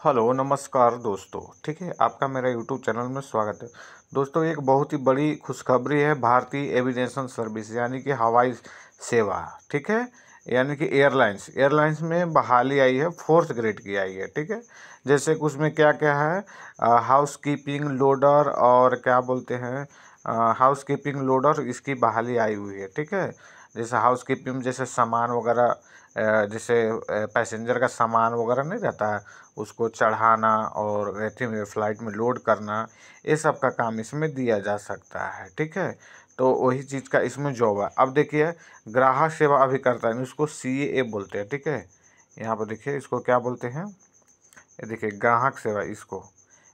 Hello नमस्कार दोस्तों। ठीक है, आपका मेरा यूट्यूब चैनल में स्वागत है। दोस्तों, एक बहुत ही बड़ी खुशखबरी है भारतीय एविएशन सर्विस यानी कि हवाई सेवा। ठीक है, यानी कि एयरलाइंस में बहाली आई है, फोर्थ ग्रेड की आई है। ठीक है, जैसे कि उसमें क्या क्या है, हाउस कीपिंग लोडर और क्या बोलते हैं, हाउस कीपिंग लोडर, इसकी बहाली आई हुई है। ठीक है, जैसे हाउस कीपिंग जैसे सामान वगैरह, जैसे पैसेंजर का सामान वगैरह नहीं रहता है, उसको चढ़ाना और एथी में फ़्लाइट में लोड करना, ये सब का काम इसमें दिया जा सकता है। ठीक है, तो वही चीज़ का इसमें जॉब है। अब देखिए, ग्राहक सेवा अभिकर्ता है, इसको CAA बोलते हैं। ठीक है, यहाँ पर देखिए इसको क्या बोलते हैं, ये देखिए ग्राहक सेवा, इसको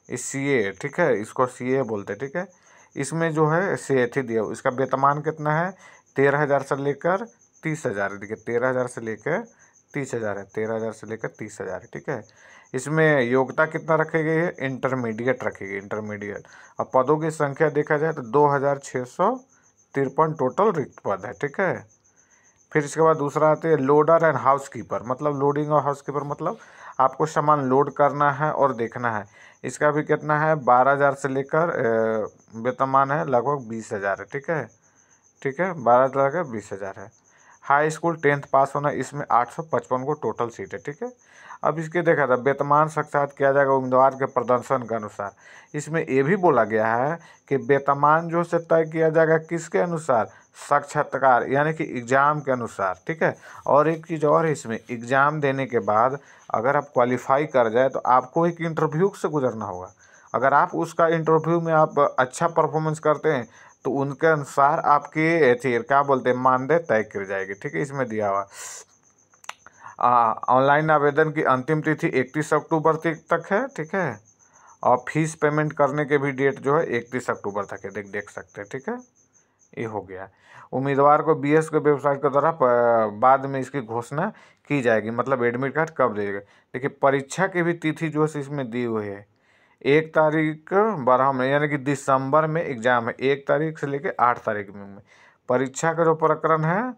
इस CAA, ठीक है, इसको CAA बोलते हैं। ठीक है, इसमें जो है CAA दिया, इसका वेतमान कितना है, 13,000 से लेकर 30,000 है। देखिए 13,000 से लेकर 30,000 है, 13,000 से लेकर 30,000 है। ठीक है, इसमें योग्यता कितना रखी गई है, इंटरमीडिएट रखी गई, इंटरमीडिएट। अब पदों की संख्या देखा जाए तो 2,653 टोटल रिक्त पद है। ठीक है, फिर इसके बाद दूसरा आते हैं लोडर एंड हाउस कीपर, मतलब लोडिंग और हाउस कीपर मतलब आपको सामान लोड करना है और देखना है। इसका भी कितना है, 12,000 से लेकर वेतनमान है लगभग 20,000 है। ठीक है, ठीक है, 12,000 का 20,000 है। हाई स्कूल 10th पास होना, इसमें 855 को टोटल सीट है। ठीक है, अब इसके देखा था वेतमान साक्षात किया जाएगा उम्मीदवार के प्रदर्शन के अनुसार। इसमें ये भी बोला गया है कि वेतमान जो से तय किया जाएगा किसके अनुसार, साक्षात्कार यानी कि एग्ज़ाम के अनुसार। ठीक है, और एक चीज़ और है, इसमें एग्ज़ाम देने के बाद अगर आप क्वालिफाई कर जाए तो आपको एक इंटरव्यू से गुजरना होगा। अगर आप उसका इंटरव्यू में आप अच्छा परफॉर्मेंस करते हैं तो उनके अनुसार आपकी क्या बोलते हैं, मानदेय तय की जाएगी। ठीक है, इसमें दिया हुआ ऑनलाइन आवेदन की अंतिम तिथि 31 अक्टूबर तक है। ठीक है, और फीस पेमेंट करने के भी डेट जो है 31 अक्टूबर तक है, देख सकते हैं। ठीक है, ये हो गया। उम्मीदवार को BS के वेबसाइट के द्वारा बाद में इसकी घोषणा की जाएगी, मतलब एडमिट कार्ड कब देगा। देखिए परीक्षा की भी तिथि जो है इसमें दी हुई है, 1 तारीख 12 में, यानी कि दिसंबर में एग्ज़ाम है, 1 तारीख से लेकर 8 तारीख में परीक्षा का जो प्रकरण है।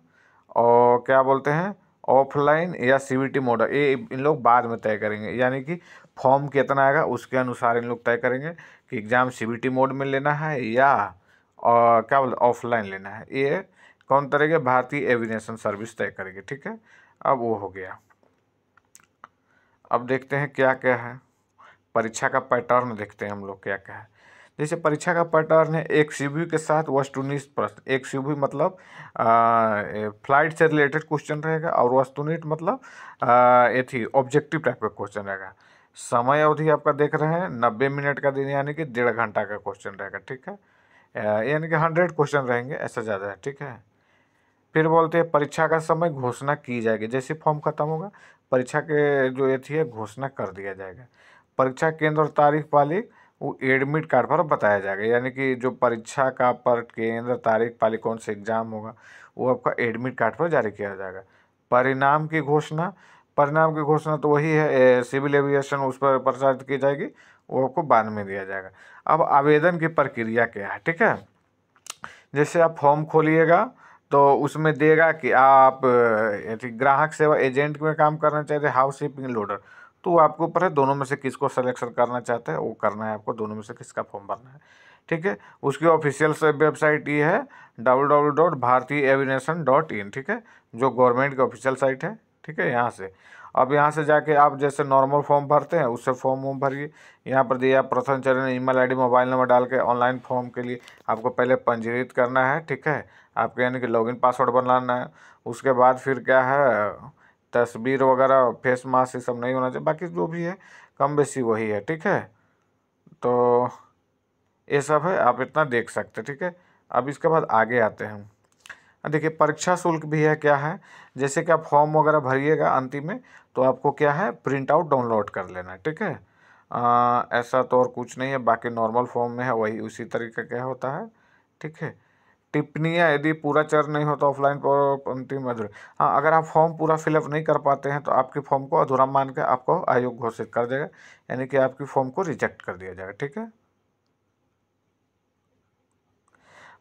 और क्या बोलते हैं, ऑफलाइन या CBT मॉडल, ये इन लोग बाद में तय करेंगे, यानी कि फॉर्म कितना आएगा उसके अनुसार इन लोग तय करेंगे कि एग्ज़ाम CBT मोड में लेना है या और क्या बोलते ऑफलाइन लेना है। ये कौन करेगा, भारतीय एविएशन सर्विस तय करेगी। ठीक है, अब वो हो गया। अब देखते हैं क्या क्या है, परीक्षा का पैटर्न देखते हैं हम लोग क्या क्या है। जैसे परीक्षा का पैटर्न है, एक CBU के साथ वस्तुनिष्ठ प्रश्न, एक CBU मतलब फ्लाइट से रिलेटेड क्वेश्चन रहेगा, और वस्तुनिष्ठ मतलब ये थी ऑब्जेक्टिव टाइप का क्वेश्चन रहेगा। समय अवधि आपका देख रहे हैं 90 मिनट का दिन, यानी कि 1.5 घंटा का क्वेश्चन रहेगा। ठीक है, यानी कि 100 क्वेश्चन रहेंगे, ऐसा ज़्यादा है। ठीक है, फिर बोलते हैं परीक्षा का समय घोषणा की जाएगी, जैसे फॉर्म खत्म होगा परीक्षा के जो ये थी घोषणा कर दिया जाएगा। परीक्षा केंद्र और तारीख पाली वो एडमिट कार्ड पर बताया जाएगा, यानी कि जो परीक्षा का पर केंद्र तारीख पाली कौन से एग्जाम होगा वो आपका एडमिट कार्ड पर जारी किया जाएगा। परिणाम की घोषणा, परिणाम की घोषणा तो वही है, सिविल एविएशन उस पर प्रसारित की जाएगी, वो आपको बाद में दिया जाएगा। अब आवेदन की प्रक्रिया क्या है। ठीक है, जैसे आप फॉर्म खोलिएगा तो उसमें देगा कि आप ग्राहक सेवा एजेंट में काम करना चाहते हैं, हाउस कीपिंग लोडर, तो आपके ऊपर है दोनों में से किसको सिलेक्शन करना चाहते हैं, वो करना है आपको, दोनों में से किसका फॉर्म भरना है। ठीक है, उसकी ऑफिशियल वेबसाइट ये है www.bhartiyaviation.in। ठीक है, जो गवर्नमेंट की ऑफिशियल साइट है। ठीक है, यहाँ से अब यहाँ से जाके आप जैसे नॉर्मल फॉर्म भरते हैं उससे फॉर्म वॉर्म भरिए। यहाँ पर दिया प्रथम चरण ईमेल ID मोबाइल नंबर डाल के ऑनलाइन फॉर्म के लिए आपको पहले पंजीकृत करना है। ठीक है, आपको यानी कि लॉगिन पासवर्ड बनाना है। उसके बाद फिर क्या है, तस्वीर वगैरह फेस मास्क ये सब नहीं होना चाहिए, बाकी जो भी है कम बेसी वही है। ठीक है, तो ये सब है, आप इतना देख सकते हैं। ठीक है, अब इसके बाद आगे आते हैं। देखिए परीक्षा शुल्क भी है, क्या है, जैसे कि आप फॉर्म वगैरह भरिएगा अंतिम में तो आपको क्या है, प्रिंट आउट डाउनलोड कर लेना है। ठीक है, ऐसा तो और कुछ नहीं है, बाकी नॉर्मल फॉर्म में है वही उसी तरीके का होता है। ठीक है, टिप्पणियाँ यदि पूरा चरण नहीं होता ऑफलाइन पर अंतिम अधूरा। हाँ, अगर आप फॉर्म पूरा फिलअप नहीं कर पाते हैं तो आपके फॉर्म को अधूरा मान के आपको आयोग घोषित कर देगा, यानी कि आपकी फॉर्म को रिजेक्ट कर दिया जाएगा। ठीक है,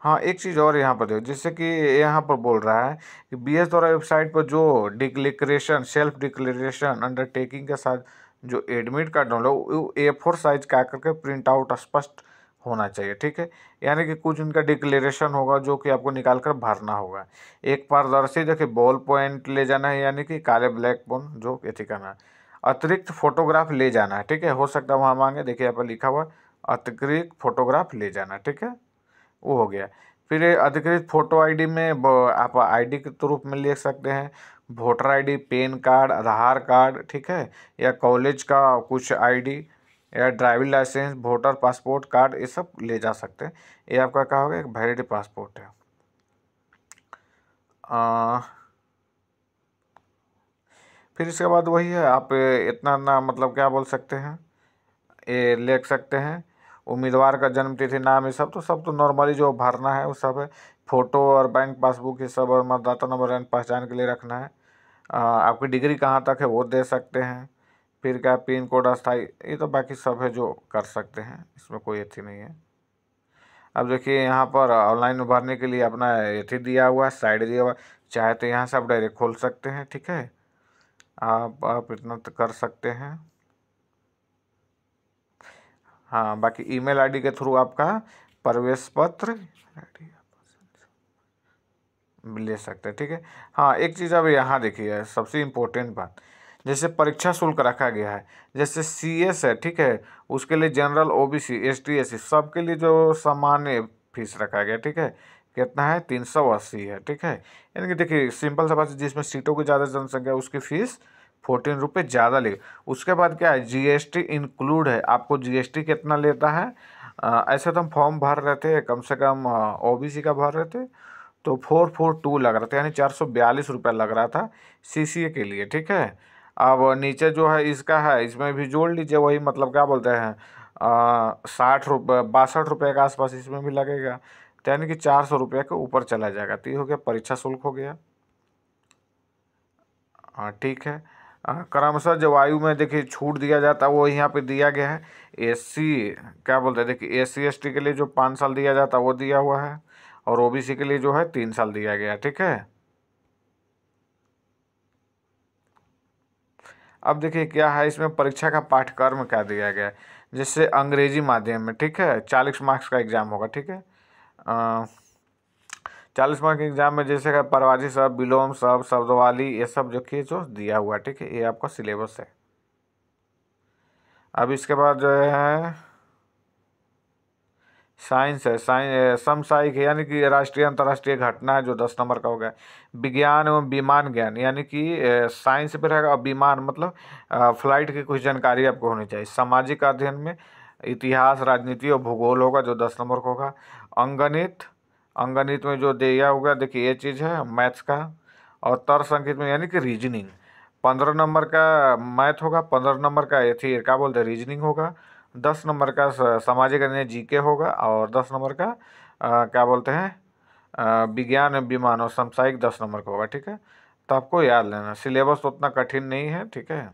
हाँ एक चीज़ और यहाँ पर देखो, जैसे कि यहाँ पर बोल रहा है कि BS द्वारा वेबसाइट पर जो डिक्लेरेशन सेल्फ डिक्लेरेशन अंडरटेकिंग के साथ जो एडमिट कार्ड डाउनलोड वो A4 साइज का करके प्रिंट आउट स्पष्ट होना चाहिए, ठीक है। यानी कि कुछ इनका डिक्लेरेशन होगा जो कि आपको निकाल कर भरना होगा। एक पारदर्शी देखिए बॉल पॉइंट ले जाना है, यानी कि काले ब्लैक बोन जो एथी करना है। अतिरिक्त फोटोग्राफ ले जाना है, ठीक है, हो सकता है वहाँ मांगे, देखिए यहाँ पर लिखा हुआ अतिरिक्त फोटोग्राफ ले जाना, ठीक है, वो हो गया। फिर अधिकृत फोटो आईडी में आप आईडी के रूप में ले सकते हैं voter ID, PAN card, Aadhaar card, ठीक है, या कॉलेज का कुछ आईडी, या driving licence, voter passport card, ये सब ले जा सकते हैं। ये आपका क्या होगा, एक वैलिड पासपोर्ट है। फिर इसके बाद वही है, आप इतना ना मतलब क्या बोल सकते हैं, ये लिख सकते हैं उम्मीदवार का जन्म तिथि, नाम, ये सब तो नॉर्मली जो भरना है वो सब है। फोटो और बैंक पासबुक ये सब, और मतदाता नंबर एंड पहचान के लिए रखना है। आपकी डिग्री कहाँ तक है वो दे सकते हैं। फिर क्या पिन कोड, अस्थाई, ये तो बाकी सब है जो कर सकते हैं, इसमें कोई अच्छी नहीं है। अब देखिए यहाँ पर ऑनलाइन भरने के लिए अपना एथी दिया हुआ है, साइड दिया हुआ है, चाहे तो यहाँ से आप डायरेक्ट खोल सकते हैं, ठीक है। आप इतना तो कर सकते हैं। हाँ, बाकी ईमेल आईडी के थ्रू आपका प्रवेश पत्र ले सकते हैं, ठीक है। हाँ, एक चीज़ अब यहाँ देखिए सबसे इम्पोर्टेंट बात, जैसे परीक्षा शुल्क रखा गया है, जैसे CS है, ठीक है, उसके लिए जनरल, OBC, ST SC सबके लिए जो सामान्य फीस रखा गया, ठीक है, कितना है, 380 है, ठीक है। यानी कि देखिए सिंपल सा बात है, जिसमें सीटों की ज़्यादा जनसंख्या उसकी फ़ीस 14 रुपये ज़्यादा ले। उसके बाद क्या है, GST इंक्लूड है, आपको GST कितना लेता है। ऐसे तो हम फॉर्म भर रहे थे, कम से कम OBC का भर रहे थे तो 442 लग रहा था, यानी 442 रुपया लग रहा था CCA के लिए, ठीक है। अब नीचे जो है इसका है, इसमें भी जोड़ लीजिए, वही मतलब क्या बोलते हैं 62 रुपये के आसपास इसमें भी लगेगा, तो यानी कि 400 रुपये के ऊपर चला जाएगा। तो ये हो गया परीक्षा शुल्क हो गया। हाँ, ठीक है। क्रमशः जो आयु में देखिए छूट दिया जाता है वो यहाँ पे दिया गया है। SC क्या बोलते हैं, देखिए SC ST के लिए जो 5 साल दिया जाता है वो दिया हुआ है, और OBC के लिए जो है 3 साल दिया गया है, ठीक है। अब देखिए क्या है, इसमें परीक्षा का पाठ्यक्रम क्या दिया गया है, जैसे अंग्रेजी माध्यम में, ठीक है, 40 मार्क्स का एग्जाम होगा, ठीक है। 40 मार्क्स के एग्जाम में जैसे कि परवाजी शब्द, विलोम शब्द, शब्दवाली, ये सब जो कि जो दिया हुआ है, ठीक है, ये आपका सिलेबस है। अब इसके बाद जो है साइंस है, समसामयिक है, यानी कि राष्ट्रीय अंतर्राष्ट्रीय घटना है जो 10 नंबर का हो गया। विज्ञान एवं विमान ज्ञान, यानी कि साइंस पे रहेगा, विमान मतलब फ्लाइट की कुछ जानकारी आपको होनी चाहिए। सामाजिक अध्ययन में इतिहास, राजनीति और भूगोल होगा जो 10 नंबर का होगा। अंगणित, अंगणित में जो दिया होगा देखिए ये चीज़ है मैथ्स का। और तर्क संगीत में यानी कि रीजनिंग, 15 नंबर का मैथ होगा, 15 नंबर का एथी क्या बोलते हैं रीजनिंग होगा, 10 नंबर का सामाजिक अन्य GK होगा, और 10 नंबर का क्या बोलते हैं विज्ञान विमान और समसामयिक 10 नंबर का होगा, ठीक है। तो आपको याद लेना, सिलेबस तो उतना कठिन नहीं है, ठीक है।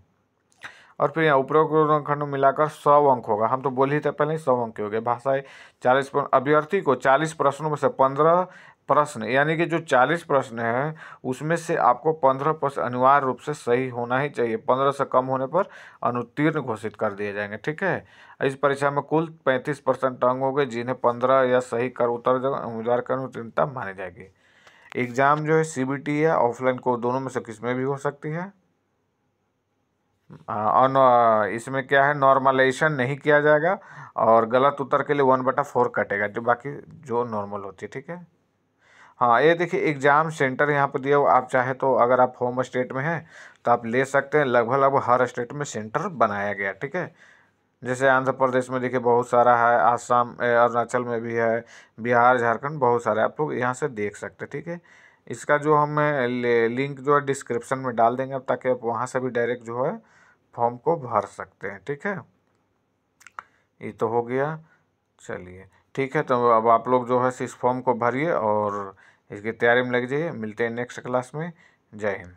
और फिर यहाँ उपरोक्त खंड मिलाकर 100 अंक होगा, हम तो बोल ही थे पहले ही 100 अंक हो गए। भाषाएं 40 अभ्यर्थी को 40 प्रश्नों में से 15 प्रश्न, यानी कि जो 40 प्रश्न है उसमें से आपको 15 प्रश्न अनिवार्य रूप से सही होना ही चाहिए। 15 से कम होने पर अनुत्तीर्ण घोषित कर दिए जाएंगे, ठीक है। इस परीक्षा में कुल 35% अंक होंगे, जिन्हें 15 या सही कर उत्तर उम्मीदवार कर उत्तीर्णता मानी जाएगी। एग्जाम जो है CBT है, ऑफलाइन को दोनों में से किस में भी हो सकती है। और इसमें क्या है, नॉर्मलाइजेशन नहीं किया जाएगा, और गलत उत्तर के लिए 1/4 कटेगा, जो बाकी जो नॉर्मल होती है, ठीक है। हाँ, ये देखिए एग्ज़ाम सेंटर यहाँ पर दिया हुआ, आप चाहे तो अगर आप होम स्टेट में हैं तो आप ले सकते हैं, लगभग लगभग हर स्टेट में सेंटर बनाया गया, ठीक है। जैसे आंध्र प्रदेश में देखिए बहुत सारा है, आसाम अरुणाचल में भी है, बिहार झारखंड बहुत सारे, आप लोग यहाँ से देख सकते हैं, ठीक है। इसका जो हम लिंक जो है डिस्क्रिप्शन में डाल देंगे, अब ताकि आप वहाँ से भी डायरेक्ट जो है फॉर्म को भर सकते हैं, ठीक है। ये तो हो गया, चलिए ठीक है। तो अब आप लोग जो है इस फॉर्म को भरिए और इसकी तैयारी में लग जाइए। मिलते हैं नेक्स्ट क्लास में। जय हिंद।